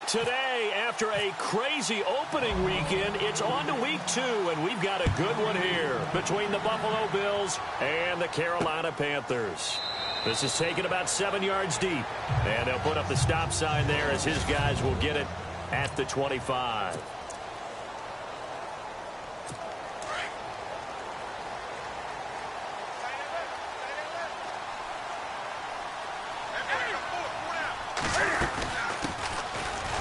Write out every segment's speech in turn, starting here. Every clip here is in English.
Today, after a crazy opening weekend, it's on to week 2, and we've got a good one here between the Buffalo Bills and the Carolina Panthers. This is taken about 7 yards deep, and they'll put up the stop sign there as his guys will get it at the 25.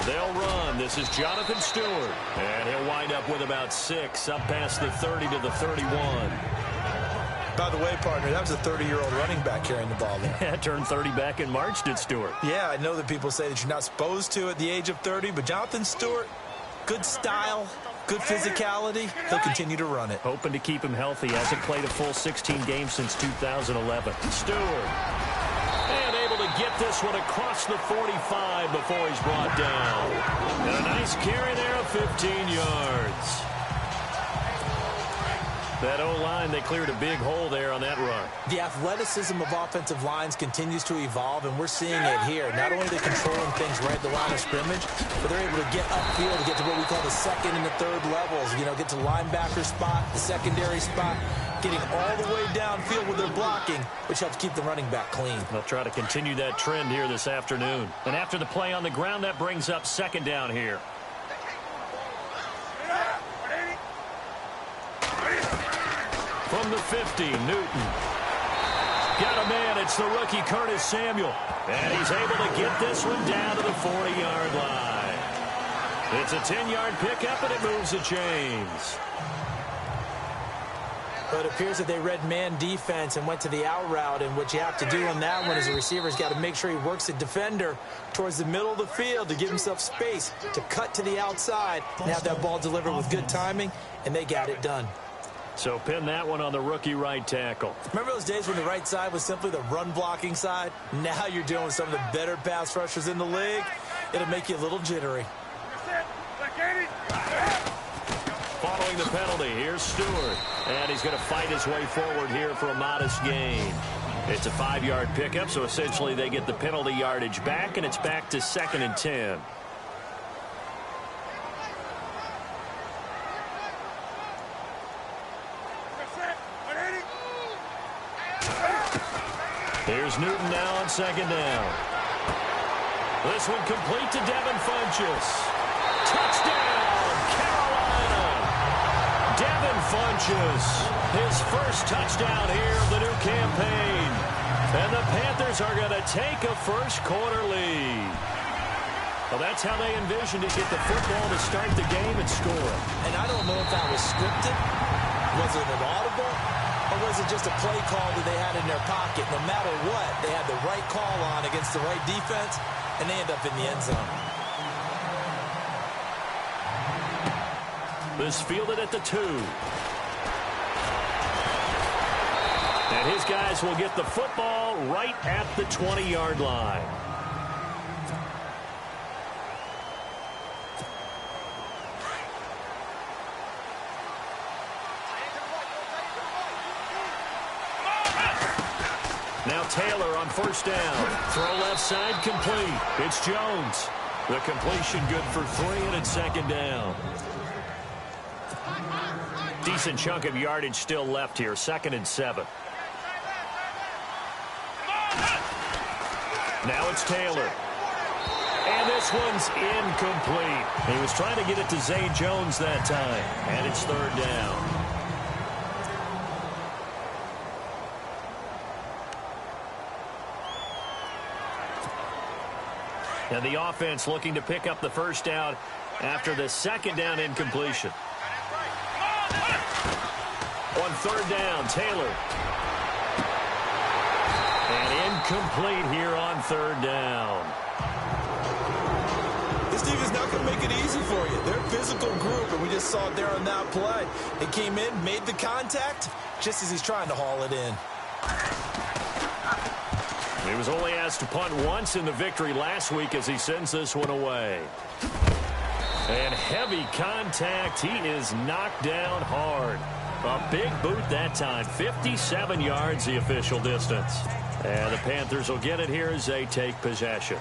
They'll run. This is Jonathan Stewart. And he'll wind up with about 6, up past the 30 to the 31. By the way, partner, that was a 30-year-old running back carrying the ball there. Yeah, turned 30 back in March, did Stewart. Yeah, I know that people say that you're not supposed to at the age of 30, but Jonathan Stewart, good style, good physicality. He'll continue to run it. Hoping to keep him healthy. Hasn't played a full 16 games since 2011. Stewart. And able to get this one across the 45 before he's brought down. And a nice carry there of 15 yards. That O-line, they cleared a big hole there on that run. The athleticism of offensive lines continues to evolve, and we're seeing it here. Not only are they controlling things right at the line of scrimmage, but they're able to get upfield to get to what we call the second and the third levels. You know, get to linebacker spot, the secondary spot, getting all the way downfield with their blocking, which helps keep the running back clean. They'll try to continue that trend here this afternoon. And after the play on the ground, that brings up second down here. From the 50, Newton. Got a man. It's the rookie Curtis Samuel. And he's able to get this one down to the 40-yard line. It's a 10-yard pickup, and it moves the chains. But it appears that they read man defense and went to the out route, and what you have to do on that one is the receiver's got to make sure he works the defender towards the middle of the field to give himself space to cut to the outside and have that ball delivered with good timing, and they got it done. So pin that one on the rookie right tackle. Remember those days when the right side was simply the run-blocking side? Now you're dealing with some of the better pass rushers in the league. It'll make you a little jittery. Following the penalty, here's Stewart. And he's going to fight his way forward here for a modest gain. It's a 5-yard pickup, so essentially they get the penalty yardage back, and it's back to 2nd and 10. Here's Newton now on second down. This one complete to Devin Funchess. Touchdown, Carolina! Devin Funchess, his first touchdown here of the new campaign. And the Panthers are going to take a first-quarter lead. Well, that's how they envisioned to get the football to start the game and score. And I don't know if that was scripted. Was it an audible? Or was it just a play call that they had in their pocket? No matter what, they had the right call on against the right defense, and they end up in the end zone. This fielded at the 2. And his guys will get the football right at the 20-yard line. Now Taylor on first down. Throw left side complete. It's Jones. The completion good for 3, and it's second down. Decent chunk of yardage still left here. 2nd and 7. Now it's Taylor. And this one's incomplete. He was trying to get it to Zay Jones that time. And it's 3rd down. And the offense looking to pick up the first down after the second down incompletion. On 3rd down, Taylor. And incomplete here on 3rd down. This team is not going to make it easy for you. They're a physical group, and we just saw it there on that play. They came in, made the contact, just as he's trying to haul it in. He was only asked to punt once in the victory last week as he sends this one away. And heavy contact. He is knocked down hard. A big boot that time. 57 yards the official distance. And the Panthers will get it here as they take possession.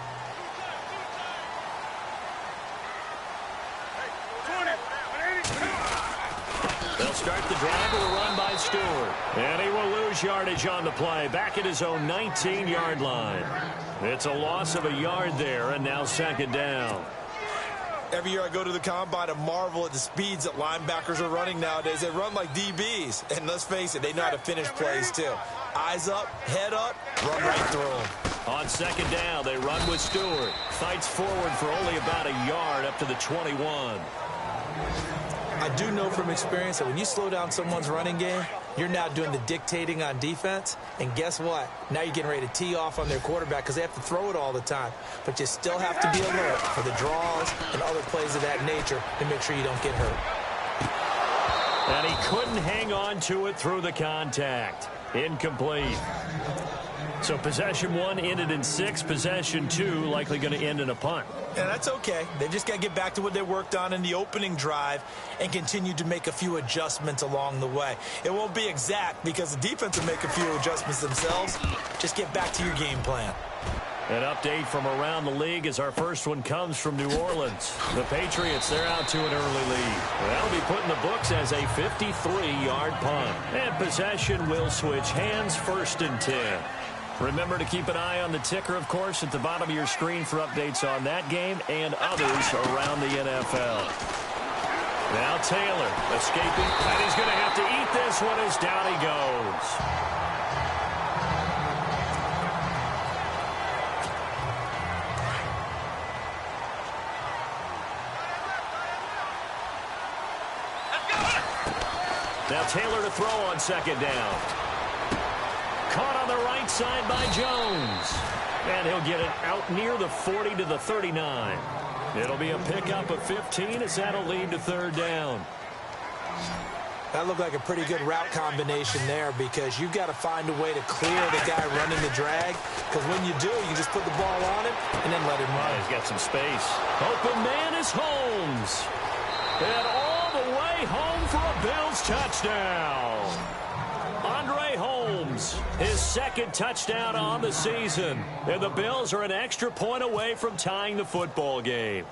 start the drive with a run by Stewart. And he will lose yardage on the play, back at his own 19-yard line. It's a loss of a yard there, and now second down. Every year I go to the combine and marvel at the speeds that linebackers are running nowadays. They run like DBs. And let's face it, they know how to finish plays too. Eyes up, head up, run right through them. On second down, they run with Stewart. Fights forward for only about a yard up to the 21. I do know from experience that when you slow down someone's running game, you're now doing the dictating on defense. And guess what? Now you're getting ready to tee off on their quarterback because they have to throw it all the time. But you still have to be alert for the draws and other plays of that nature to make sure you don't get hurt. And he couldn't hang on to it through the contact. Incomplete. So possession 1 ended in 6. Possession 2 likely going to end in a punt. Yeah, that's okay. They've just got to get back to what they worked on in the opening drive and continue to make a few adjustments along the way. It won't be exact because the defense will make a few adjustments themselves. Just get back to your game plan. An update from around the league as our first one comes from New Orleans. The Patriots, they're out to an early lead. That'll be put in the books as a 53-yard punt. And possession will switch hands, 1st and 10. Remember to keep an eye on the ticker, of course, at the bottom of your screen for updates on that game and others around the NFL. Now Taylor escaping, and he's going to have to eat this one as down he goes. Now Taylor to throw on second down. Caught on the right side by Jones. And he'll get it out near the 40 to the 39. It'll be a pickup of 15 as that'll lead to 3rd down. That looked like a pretty good route combination there because you've got to find a way to clear the guy running the drag. Because when you do, you just put the ball on him and then let him run. He's got some space. Open man is Holmes. And all the way home for a Bills touchdown. Andre Holmes, his 2nd touchdown on the season. And the Bills are an extra point away from tying the football game.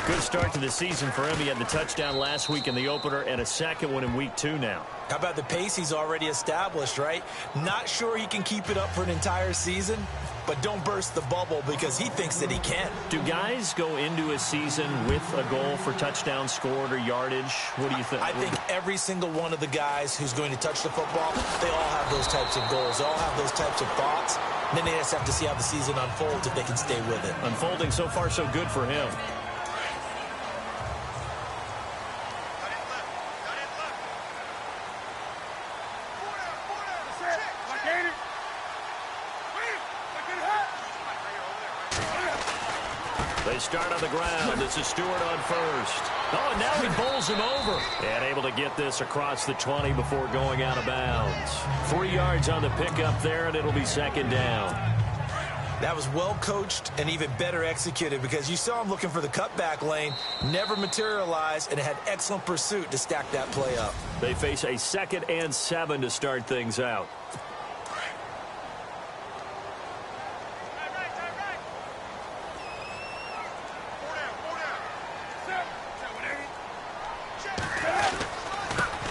Good start to the season for him. He had the touchdown last week in the opener and a 2nd one in week 2 now. How about the pace he's already established, right? Not sure he can keep it up for an entire season, but don't burst the bubble because he thinks that he can. Do guys go into a season with a goal for touchdowns scored or yardage? What do you think? I think every single one of the guys who's going to touch the football, they all have those types of goals. They all have those types of thoughts. And then they just have to see how the season unfolds if they can stay with it. Unfolding so far so good for him. They start on the ground. This is Stewart on 1st. Oh, and now he bowls him over. And able to get this across the 20 before going out of bounds. 3 yards on the pickup there, and it'll be 2nd down. That was well coached and even better executed because you saw him looking for the cutback lane, never materialized, and had excellent pursuit to stack that play up. They face a 2nd and 7 to start things out.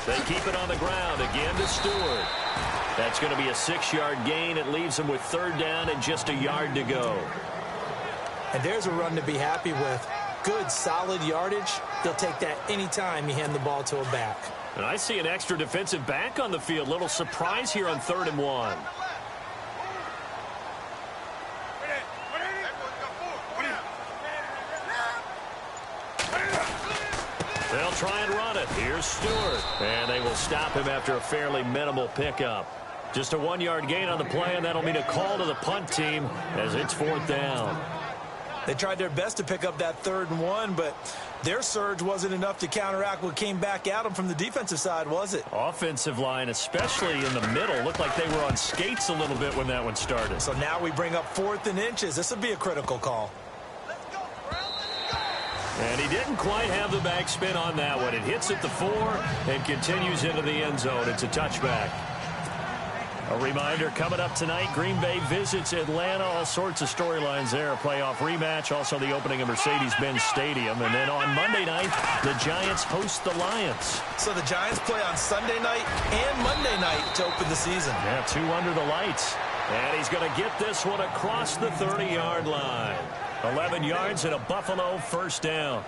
They keep it on the ground again to Stewart. That's going to be a 6-yard gain. It leaves them with 3rd down and just a yard to go. And there's a run to be happy with. Good, solid yardage. They'll take that anytime you hand the ball to a back. And I see an extra defensive back on the field. Little surprise here on 3rd and 1. They'll try and run it. Here's Stewart. And they will stop him after a fairly minimal pickup. Just a 1-yard gain on the play, and that'll mean a call to the punt team as it's 4th down. They tried their best to pick up that 3rd and 1, but their surge wasn't enough to counteract what came back at them from the defensive side, was it? Offensive line, especially in the middle, looked like they were on skates a little bit when that one started. So now we bring up 4th and inches. This will be a critical call. And he didn't quite have the backspin on that one. It hits at the 4 and continues into the end zone. It's a touchback. A reminder, coming up tonight, Green Bay visits Atlanta. All sorts of storylines there. A playoff rematch, also the opening of Mercedes-Benz Stadium. And then on Monday night, the Giants host the Lions. So the Giants play on Sunday night and Monday night to open the season. Yeah, 2 under the lights. And he's going to get this one across the 30-yard line. 11 yards and a Buffalo first down.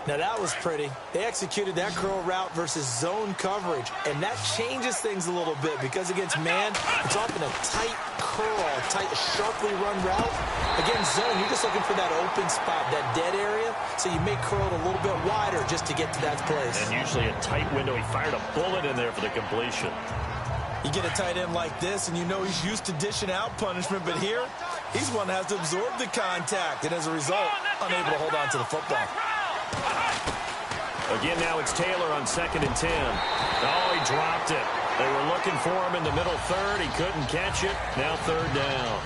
Now that was pretty. They executed that curl route versus zone coverage, and that changes things a little bit because against man, it's often a tight curl, tight, sharply run route. Against zone, you're just looking for that open spot, that dead area, so you may curl it a little bit wider just to get to that place. And usually a tight window. He fired a bullet in there for the completion. You get a tight end like this, and you know he's used to dishing out punishment, but here, he's one that has to absorb the contact, and as a result, unable to hold on to the football. Again, now it's Taylor on 2nd and 10. Oh, he dropped it. They were looking for him in the middle third. He couldn't catch it. Now 3rd down.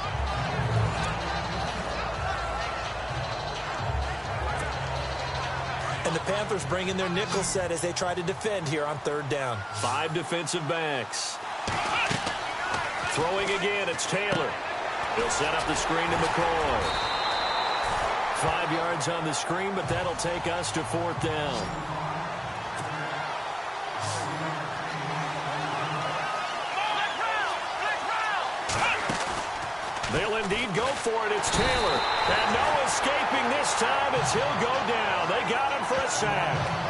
And the Panthers bring in their nickel set as they try to defend here on 3rd down. 5 defensive backs. Throwing again, it's Taylor. He'll set up the screen to McCoy. 5 yards on the screen, but that'll take us to 4th down. They'll indeed go for it. It's Taylor. And no escaping this time as he'll go down. They got him for a sack.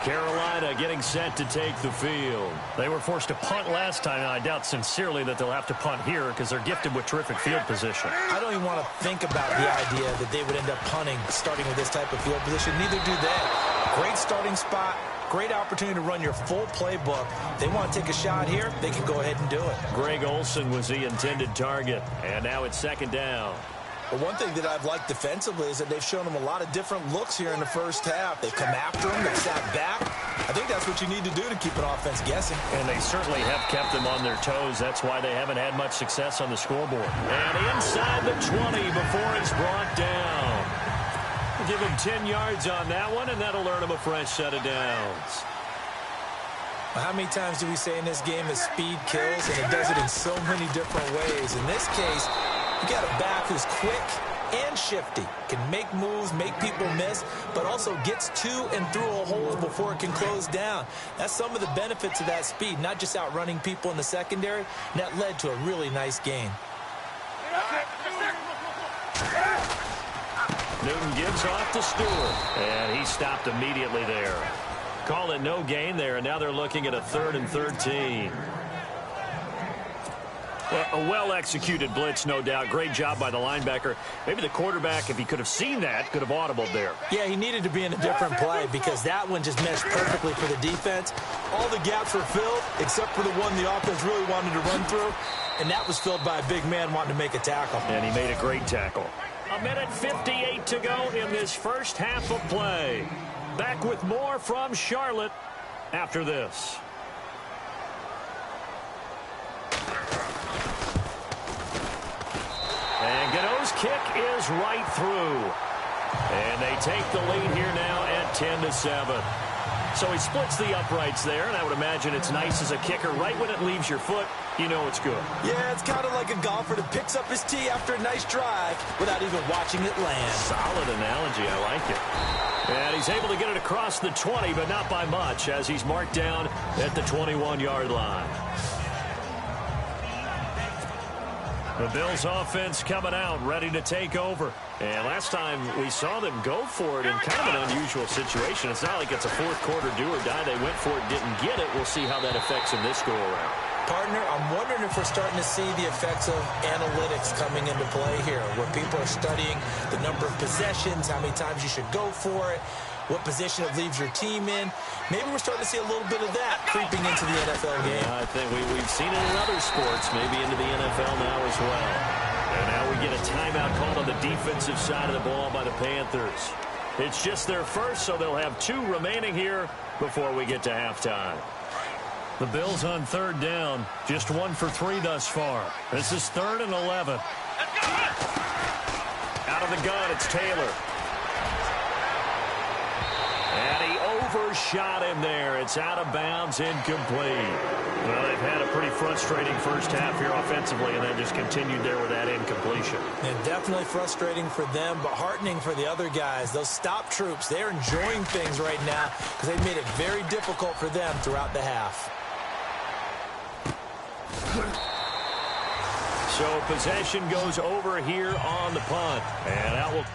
Carolina getting set to take the field. They were forced to punt last time, and I doubt sincerely that they'll have to punt here because they're gifted with terrific field position. I don't even want to think about the idea that they would end up punting starting with this type of field position. Neither do they. Great starting spot, great opportunity to run your full playbook. They want to take a shot here, they can go ahead and do it. Greg Olsen was the intended target, and now it's 2nd down. But one thing that I've liked defensively is that they've shown them a lot of different looks here in the first half. They've come after them, they've sat back. I think that's what you need to do to keep an offense guessing. And they certainly have kept them on their toes. That's why they haven't had much success on the scoreboard. And inside the 20 before it's brought down. We'll give him 10 yards on that one, and that'll earn him a fresh set of downs. How many times do we say in this game that speed kills, and it does it in so many different ways? In this case, you got a back who's quick and shifty, can make moves, make people miss, but also gets to and through a hole before it can close down. That's some of the benefits of that speed, not just outrunning people in the secondary, and that led to a really nice gain. Newton gives off to Stewart, and he stopped immediately there. Call it no gain there, and now they're looking at a 3rd and 13. Well, a well-executed blitz, no doubt. Great job by the linebacker. Maybe the quarterback, if he could have seen that, could have audibled there. Yeah, he needed to be in a different play because that one just meshed perfectly for the defense. All the gaps were filled except for the one the offense really wanted to run through, and that was filled by a big man wanting to make a tackle. And he made a great tackle. 1:58 to go in this first half of play. Back with more from Charlotte after this. And Gano's kick is right through. And they take the lead here now at 10-7. So he splits the uprights there, and I would imagine it's nice as a kicker. Right when it leaves your foot, you know it's good. Yeah, it's kind of like a golfer that picks up his tee after a nice drive without even watching it land. Solid analogy. I like it. And he's able to get it across the 20, but not by much, as he's marked down at the 21-yard line. The Bills offense coming out, ready to take over. And last time we saw them go for it in kind of an unusual situation. It's not like it's a fourth quarter do or die. They went for it, didn't get it. We'll see how that affects them this go-around. Partner, I'm wondering if we're starting to see the effects of analytics coming into play here, where people are studying the number of possessions, how many times you should go for it, what position it leaves your team in. Maybe we're starting to see a little bit of that creeping into the NFL game. Yeah, I think we've seen it in other sports, maybe into the NFL now as well. And now we get a timeout called on the defensive side of the ball by the Panthers. It's just their first, so they'll have 2 remaining here before we get to halftime. The Bills on 3rd down, just 1 for 3 thus far. This is 3rd and 11. Out of the gun, it's Taylor. And he overshot him there. It's out of bounds, incomplete. Well, they've had a pretty frustrating first half here offensively, and then just continued there with that incompletion. And definitely frustrating for them, but heartening for the other guys. Those stop troops, they're enjoying things right now because they've made it very difficult for them throughout the half. So possession goes over here on the punt, and that will...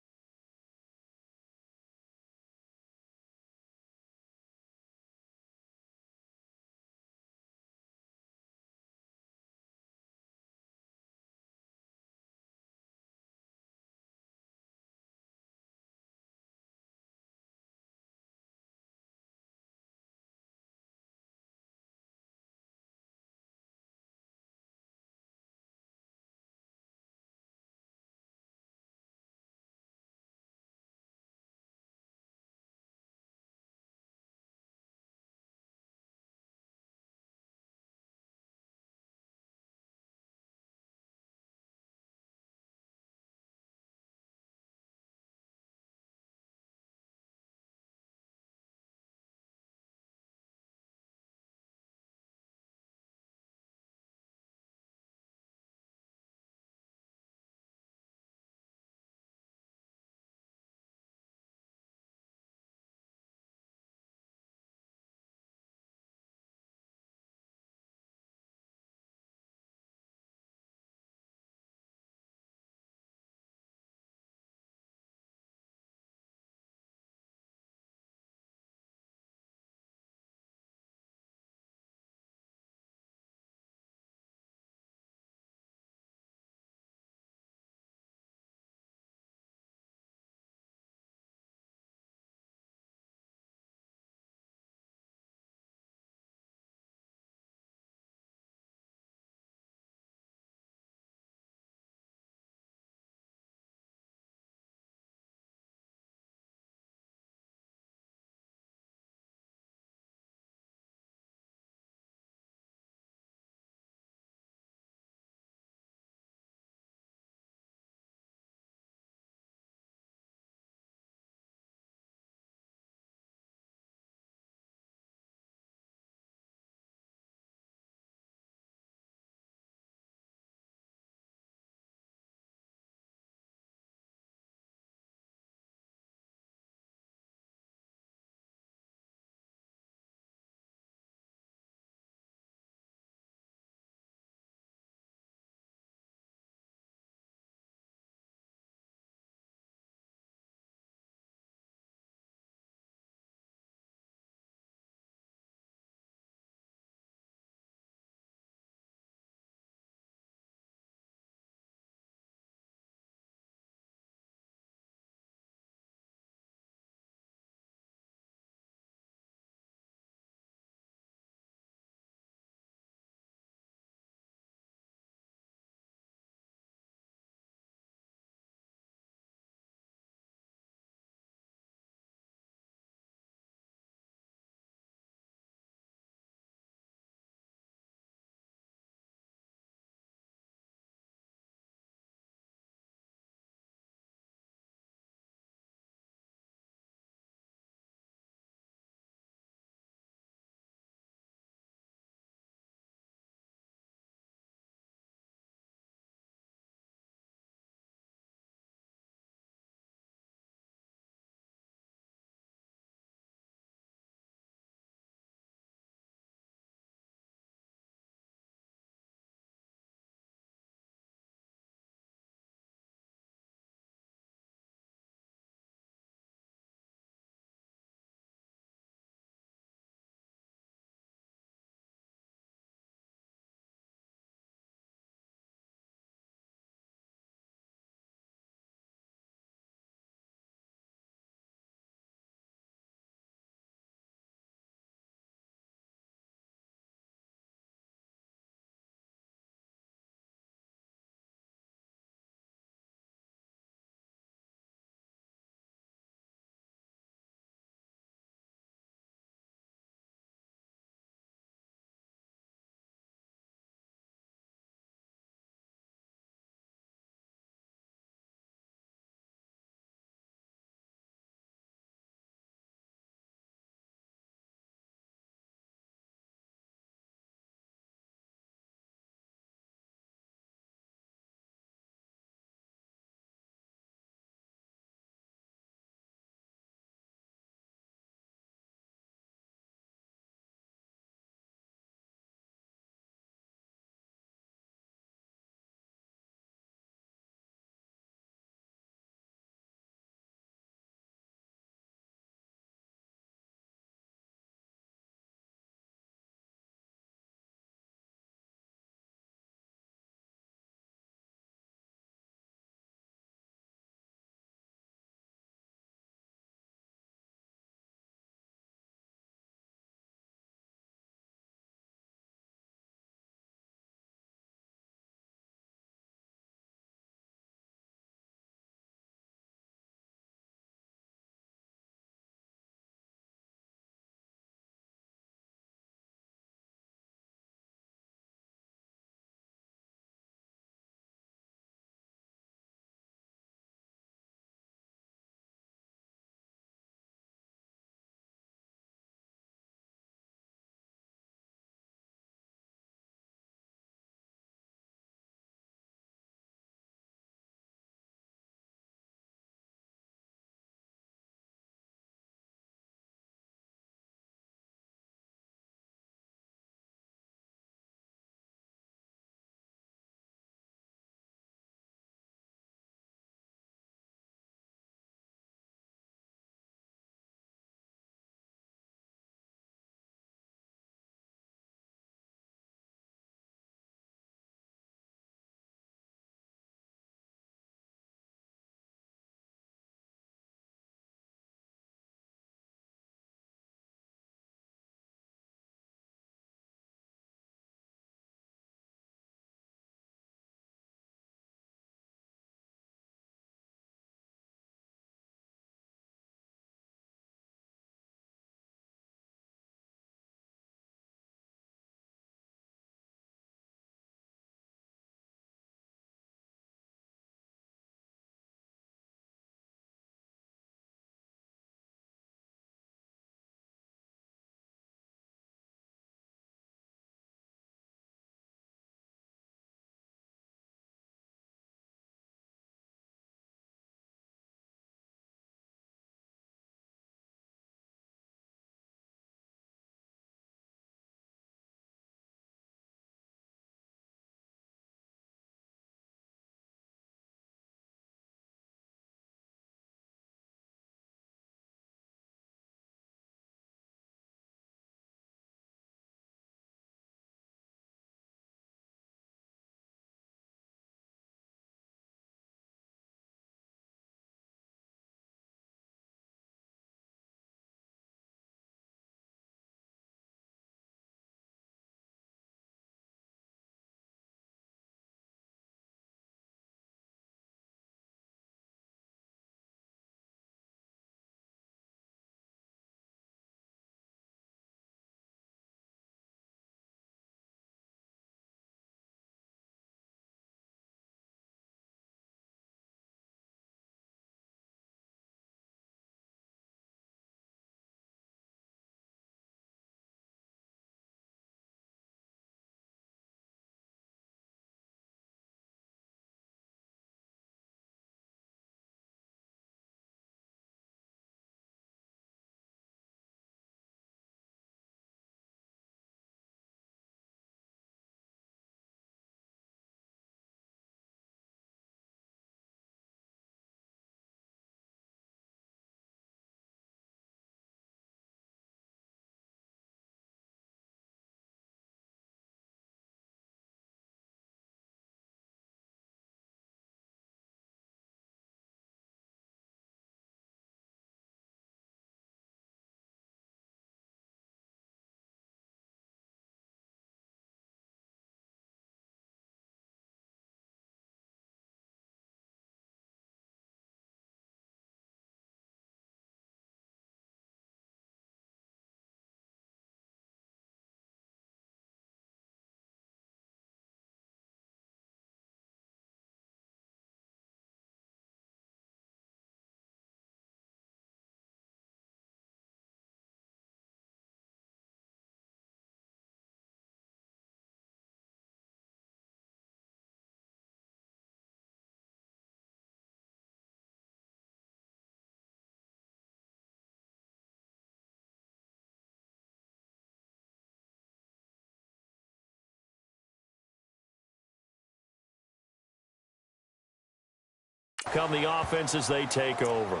Come the offense as they take over.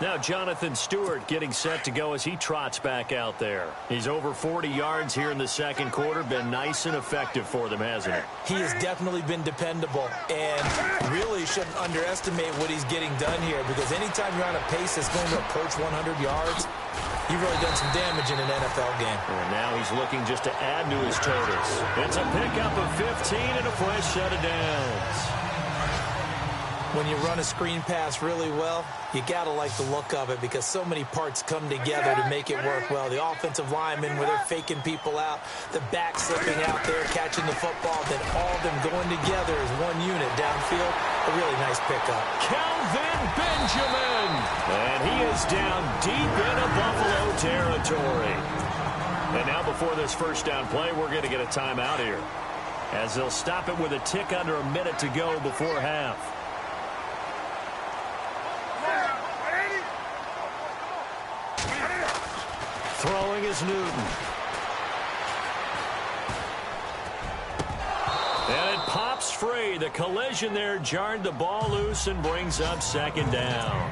Now Jonathan Stewart getting set to go as he trots back out there. He's over 40 yards here in the second quarter. Been nice and effective for them, hasn't he? He has definitely been dependable and really shouldn't underestimate what he's getting done here, because anytime you're on a pace that's going to approach 100 yards, you've really done some damage in an NFL game. And now he's looking just to add to his totals. It's a pickup of 15 and a fresh set of downs. When you run a screen pass really well, you got to like the look of it, because so many parts come together to make it work well. The offensive linemen, where they're faking people out, the back slipping out there, catching the football, then all of them going together as one unit downfield. A really nice pickup. Kelvin Benjamin! And he is down deep into Buffalo territory. And now before this first down play, we're going to get a timeout here, as they'll stop it with a tick under a minute to go before half. Throwing is Newton. And it pops free. The collision there jarred the ball loose and brings up second down.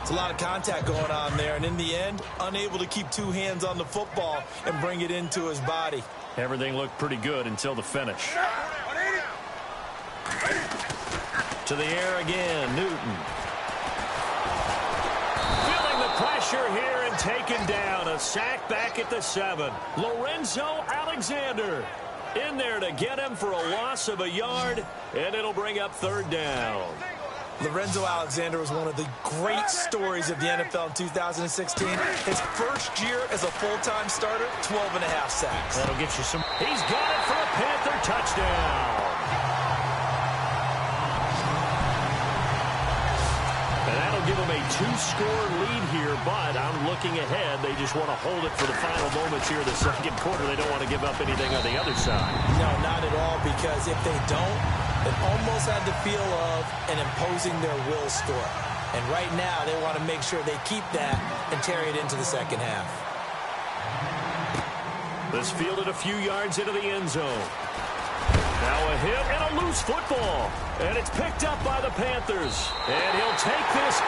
It's a lot of contact going on there, and in the end, unable to keep two hands on the football and bring it into his body. Everything looked pretty good until the finish. To the air again, Newton. Feeling the pressure here and taken down. A sack back at the 7. Lorenzo Alexander in there to get him for a loss of a yard, and it'll bring up third down. Lorenzo Alexander was one of the great stories of the NFL in 2016. His first year as a full-time starter, 12.5 sacks. That'll get you some. He's got it for a Panther touchdown. And that'll give them a 2-score lead here, but I'm looking ahead. They just want to hold it for the final moments here in the second quarter. They don't want to give up anything on the other side. No, not at all, because if they don't, it almost had the feel of an imposing their will story. And right now, they want to make sure they keep that and carry it into the second half. This fielded a few yards into the end zone. Now a hit and a loose football. And it's picked up by the Panthers. And he'll take this